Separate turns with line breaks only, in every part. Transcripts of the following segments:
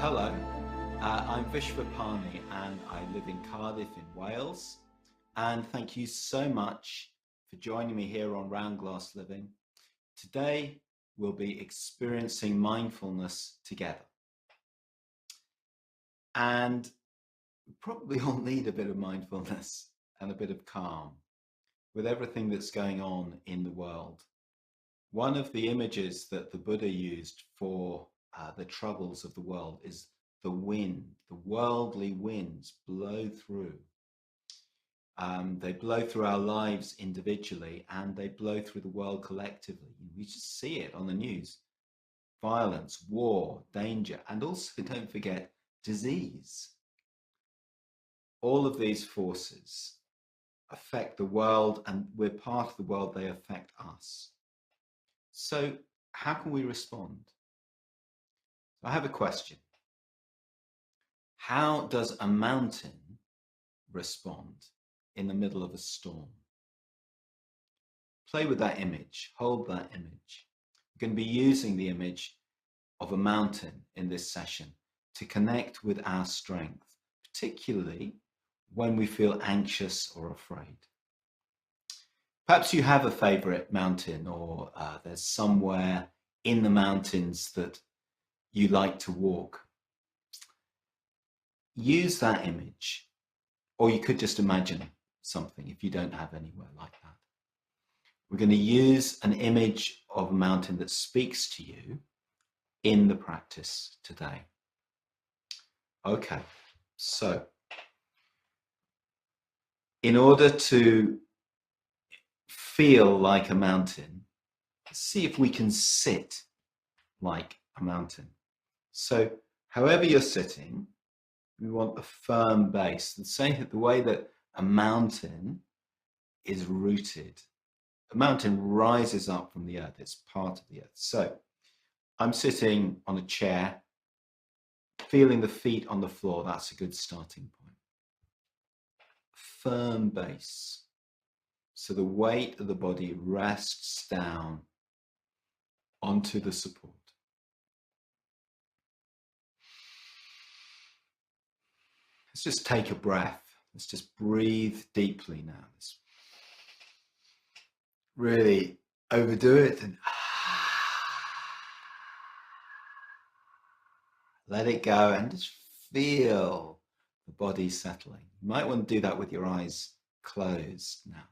Hello, I'm Vishvapani and I live in Cardiff in Wales. And thank you so much for joining me here on Round Glass Living. Today we'll be experiencing mindfulness together. And we probably all need a bit of mindfulness and a bit of calm with everything that's going on in the world. One of the images that the Buddha used for the troubles of the world is the wind. The worldly winds blow through. They blow through our lives individually and they blow through the world collectively. We just see it on the news. Violence, war, danger, and also, don't forget, disease. All of these forces affect the world, and we're part of the world, they affect us. So how can we respond? I have a question. How does a mountain respond in the middle of a storm? Play with that image, hold that image. We're going to be using the image of a mountain in this session to connect with our strength, particularly when we feel anxious or afraid. Perhaps you have a favorite mountain, or there's somewhere in the mountains that you like to walk. Use that image, or you could just imagine something if you don't have anywhere like that. We're going to use an image of a mountain that speaks to you in the practice today. Okay, so in order to feel like a mountain, let's see if we can sit like a mountain. So however you're sitting, we want a firm base. The way that a mountain is rooted. A mountain rises up from the earth. It's part of the earth. So I'm sitting on a chair, feeling the feet on the floor. That's a good starting point. Firm base. So the weight of the body rests down onto the support. Let's just take a breath. Let's just breathe deeply now. Let's really overdo it and let it go and just feel the body settling. You might want to do that with your eyes closed now.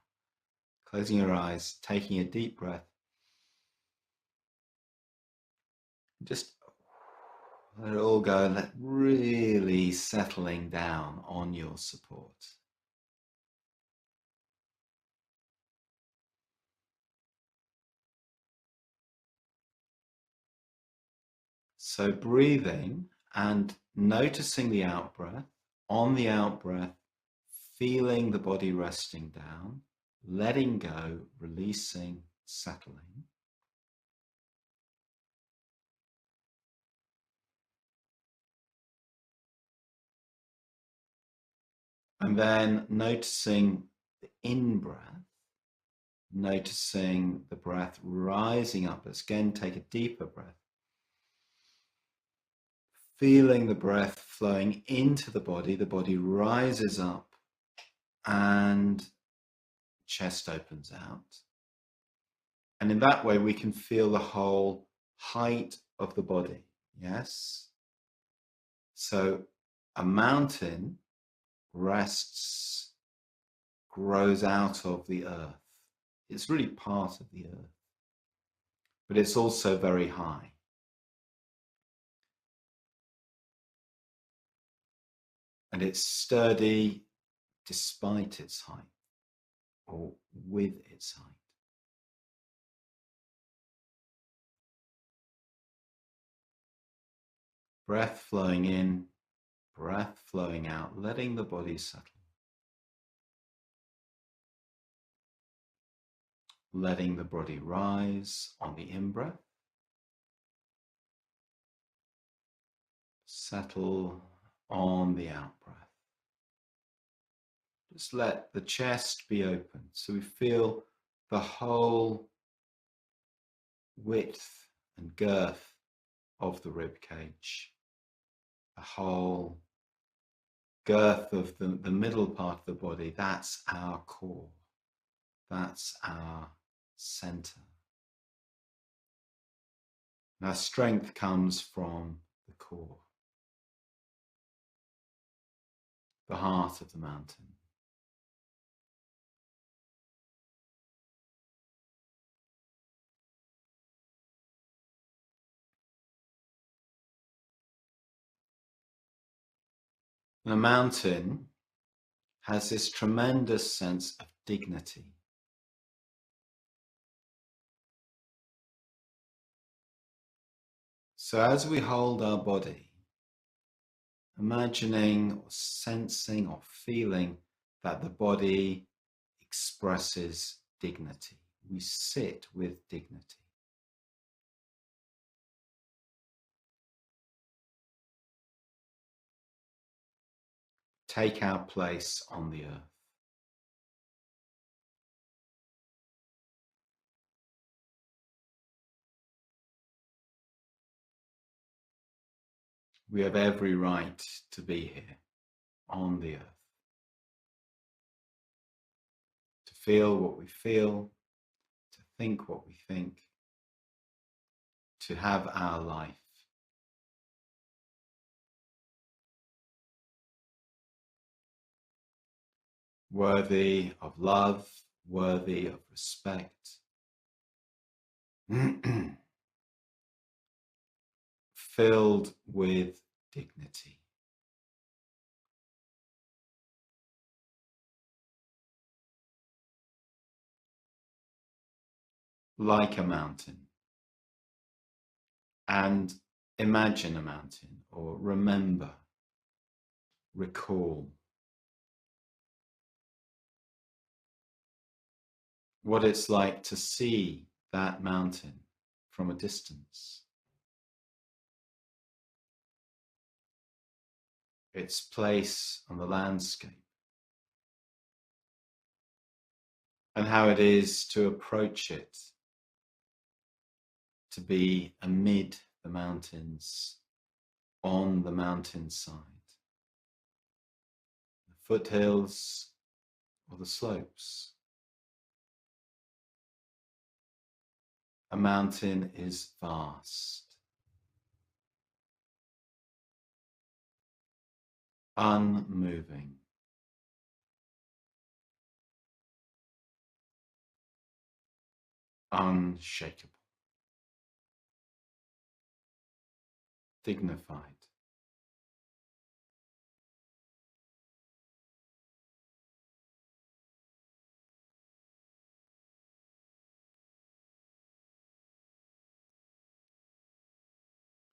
Closing your eyes, taking a deep breath. Just let it all go and let really settling down on your support. So breathing and noticing the out-breath. On the out-breath, feeling the body resting down, letting go, releasing, settling. And then noticing the in-breath, noticing the breath rising up. Let's again take a deeper breath. Feeling the breath flowing into the body rises up and chest opens out. And in that way, we can feel the whole height of the body. Yes? So a mountain rests, grows out of the earth. It's really part of the earth, but it's also very high. And it's sturdy despite its height, or with its height. Breath flowing in, breath flowing out, letting the body settle. Letting the body rise on the in-breath. Settle on the out-breath. Just let the chest be open so we feel the whole width and girth of the rib cage. the whole girth of the middle part of the body, that's our core. That's our center. Our strength comes from the core, the heart of the mountain. The mountain has this tremendous sense of dignity. So as we hold our body, imagining or sensing or feeling that the body expresses dignity. We sit with dignity. Take our place on the earth. We have every right to be here on the earth, to feel what we feel, to think what we think, to have our life. Worthy of love, worthy of respect, filled with dignity. Like a mountain. And imagine a mountain, or remember, recall what it's like to see that mountain from a distance. Its place on the landscape, and how it is to approach it, to be amid the mountains, on the mountainside, the foothills or the slopes. A mountain is vast, unmoving, unshakable, dignified.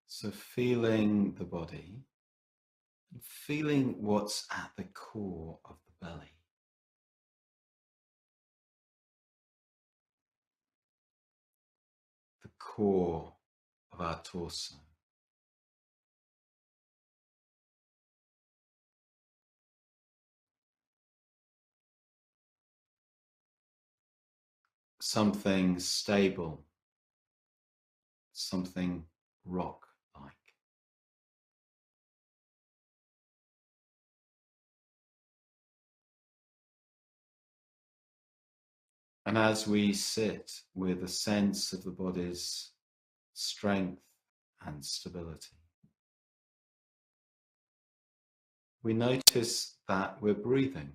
So feeling the body, and feeling what's at the core of the belly. The core of our torso. Something stable, something rock-like. And as we sit with a sense of the body's strength and stability, we notice that we're breathing.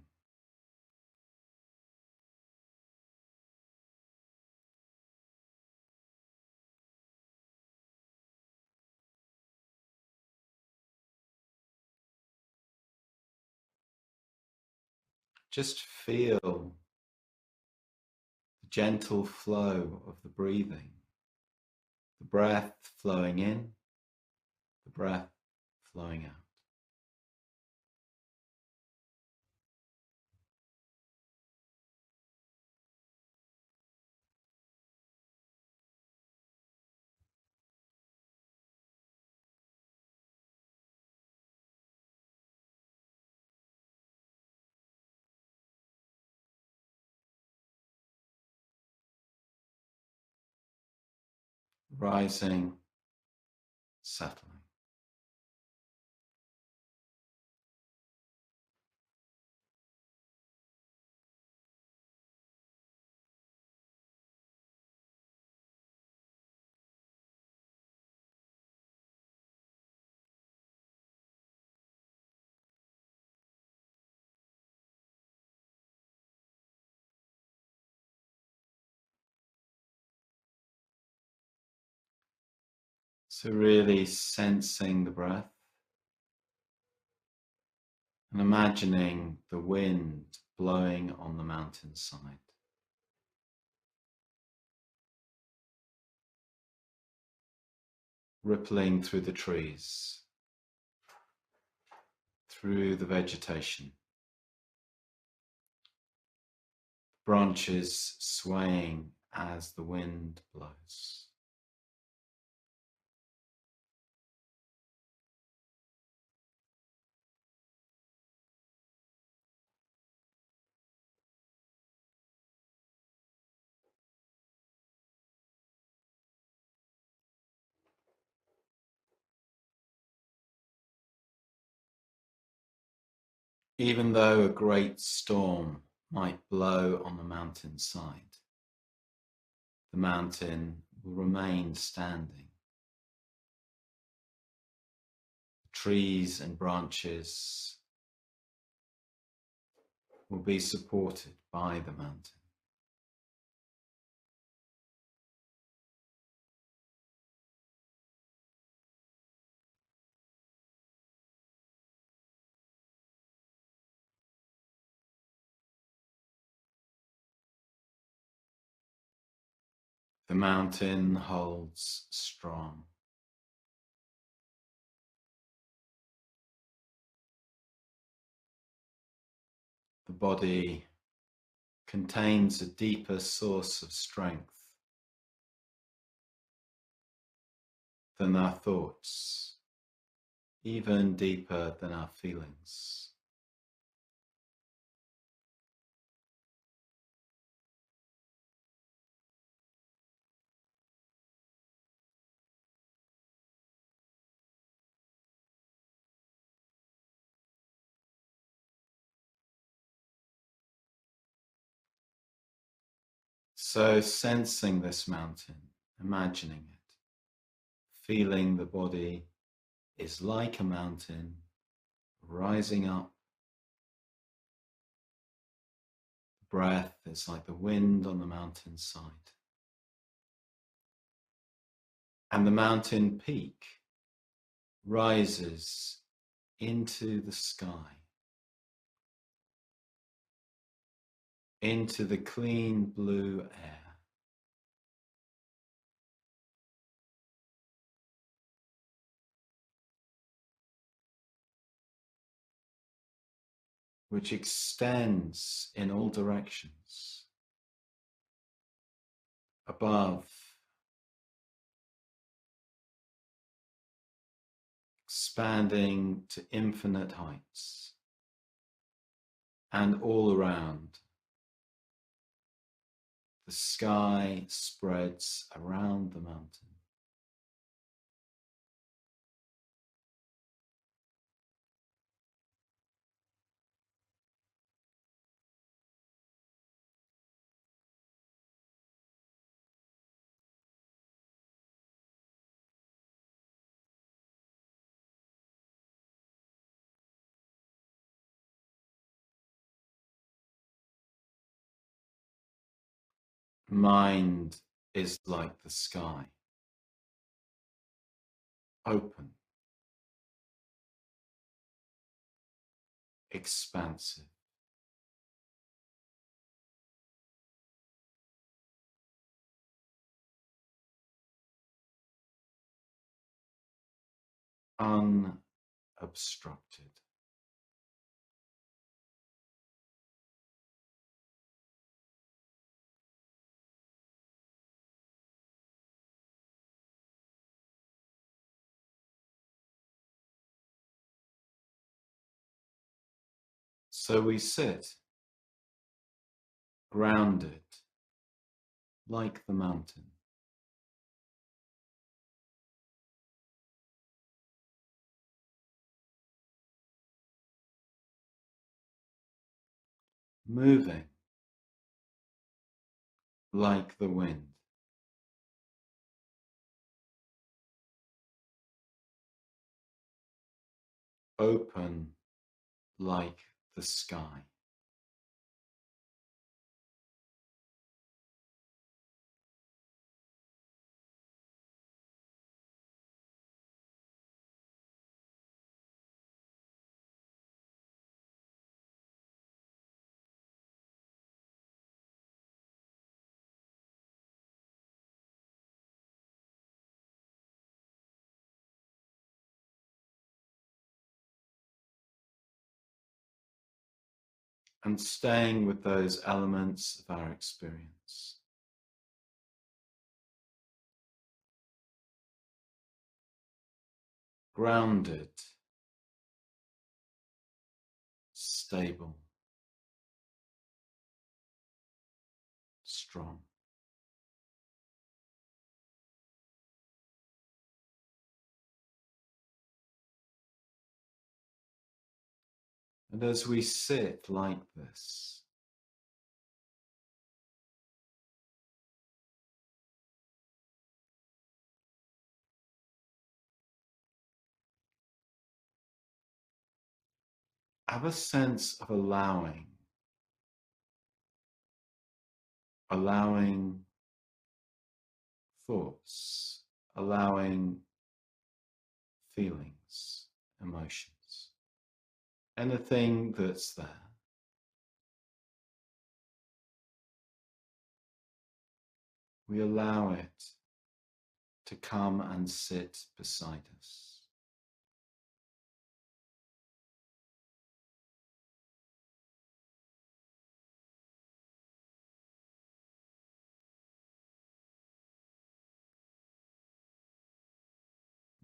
Just feel the gentle flow of the breathing, the breath flowing in, the breath flowing out. Rising, settling. So really sensing the breath and imagining the wind blowing on the mountainside. Rippling through the trees, through the vegetation. Branches swaying as the wind blows. Even though a great storm might blow on the mountainside, the mountain will remain standing. Trees and branches will be supported by the mountain. The mountain holds strong. The body contains a deeper source of strength than our thoughts, even deeper than our feelings. So sensing this mountain, imagining it, feeling the body is like a mountain rising up. The breath is like the wind on the mountainside. And the mountain peak rises into the sky, into the clean blue air. Which extends in all directions, above, expanding to infinite heights, and all around. The sky spreads around the mountain. Mind is like the sky, open, expansive. Unobstructed. So we sit, grounded, like the mountain. Moving, like the wind. Open, like the sky. and staying with those elements of our experience. Grounded, stable, strong. And as we sit like this, have a sense of allowing thoughts, allowing feelings, emotions, anything that's there. We allow it to come and sit beside us.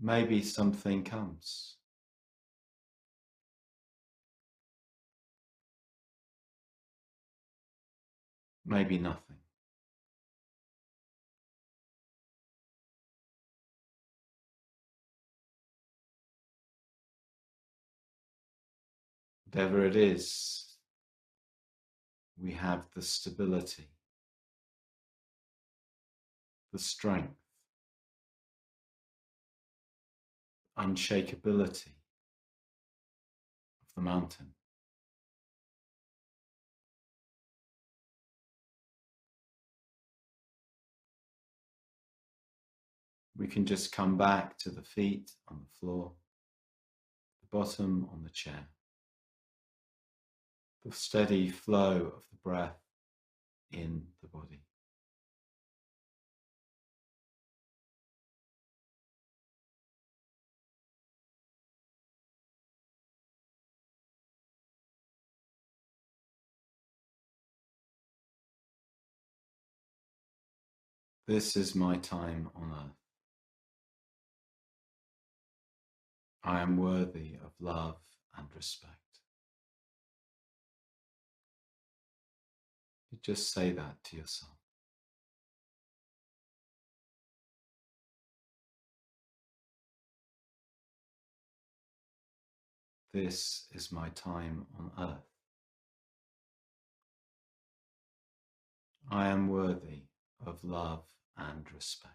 Maybe something comes. Maybe nothing. Whatever it is, we have the stability, the strength, unshakability of the mountain. We can just come back to the feet on the floor, the bottom on the chair, the steady flow of the breath in the body. This is my time on earth. I am worthy of love and respect. You just say that to yourself. This is my time on earth. I am worthy of love and respect.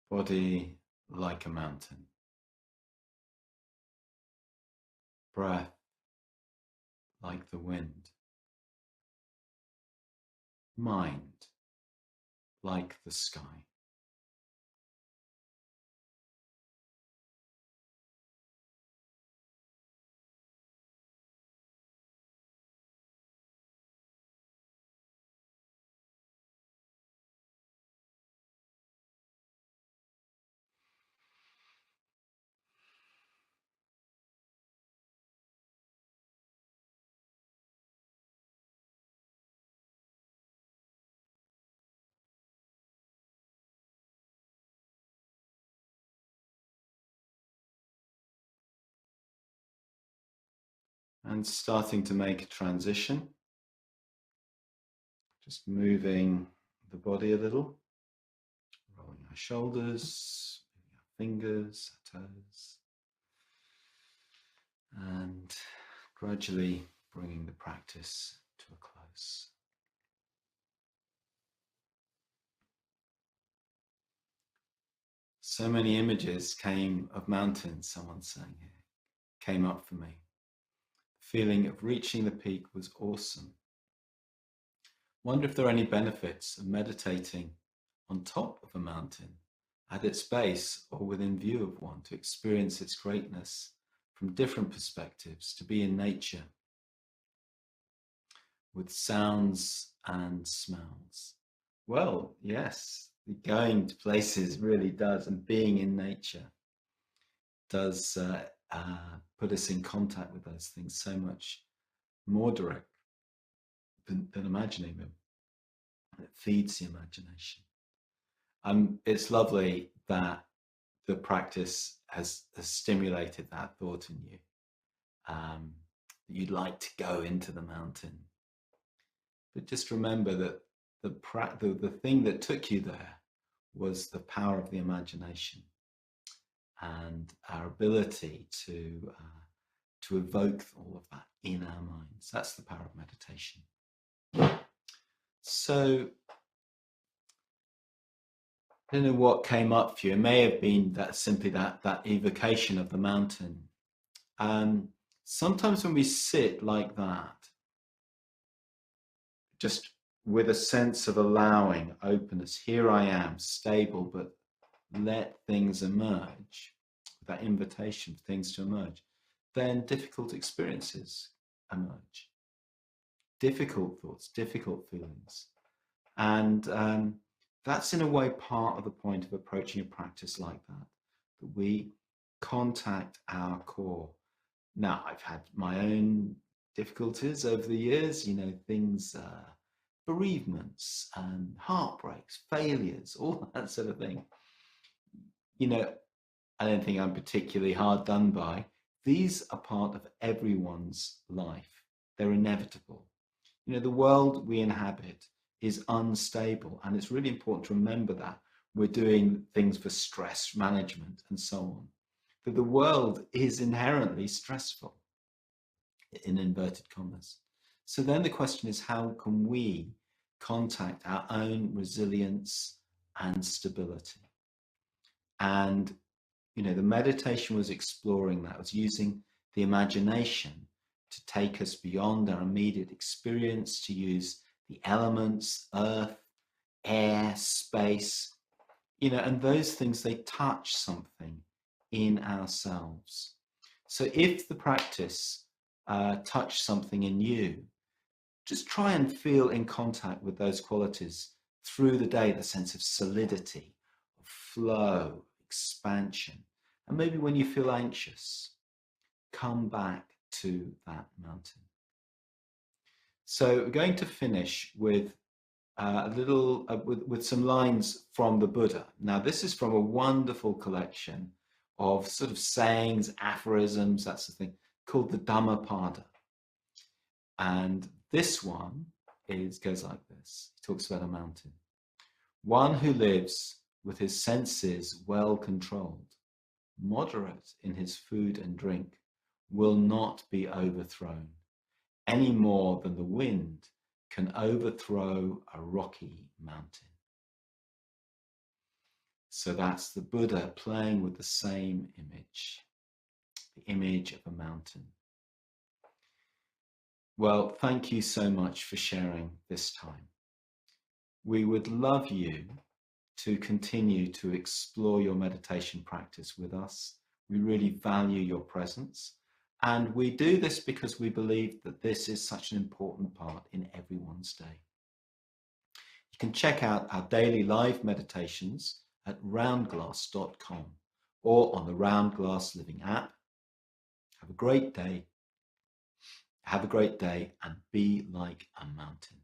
Body like a mountain. Breath like the wind. Mind like the sky. And starting to make a transition, just moving the body a little, rolling our shoulders, moving our fingers, our toes, and gradually bringing the practice to a close. So many images came of mountains, someone's saying here, came up for me. The feeling of reaching the peak was awesome. Wonder if there are any benefits of meditating on top of a mountain, at its base, or within view of one, to experience its greatness from different perspectives, to be in nature with sounds and smells. Well, yes, going to places really does, and being in nature does put us in contact with those things so much more direct than imagining them. It feeds the imagination. It's lovely that the practice has stimulated that thought in you. You'd like to go into the mountain. But just remember that the thing that took you there was the power of the imagination and our ability to evoke all of that in our minds. That's the power of meditation. So I don't know what came up for you. It may have been that evocation of the mountain. Sometimes when we sit like that, just with a sense of allowing, openness, here I am, stable, but let things emerge, that invitation for things to emerge, then difficult experiences emerge, difficult thoughts, difficult feelings. And that's in a way part of the point of approaching a practice like that we contact our core. Now, I've had my own difficulties over the years, things, bereavements and heartbreaks, failures, all that sort of thing. I don't think I'm particularly hard done by. These are part of everyone's life. They're inevitable. The world we inhabit is unstable, and it's really important to remember that we're doing things for stress management and so on. That the world is inherently stressful, in inverted commas. So then the question is, how can we contact our own resilience and stability? And the meditation was exploring that. It was using the imagination to take us beyond our immediate experience, to use the elements, earth, air, space, and those things, they touch something in ourselves. So if the practice touched something in you, just try and feel in contact with those qualities through the day, the sense of solidity, of flow, expansion. And maybe when you feel anxious, come back to that mountain. So we're going to finish with a little, with some lines from the Buddha. Now, this is from a wonderful collection of sort of sayings, aphorisms, that's the thing, called the Dhammapada. And this one goes like this. He talks about a mountain. One who lives with his senses well controlled, moderate in his food and drink, will not be overthrown, any more than the wind can overthrow a rocky mountain. So that's the Buddha playing with the same image, the image of a mountain. Well, thank you so much for sharing this time. We would love you to continue to explore your meditation practice with us. We really value your presence. And we do this because we believe that this is such an important part in everyone's day. You can check out our daily live meditations at roundglass.com or on the Round Glass Living app. Have a great day. Have a great day and be like a mountain.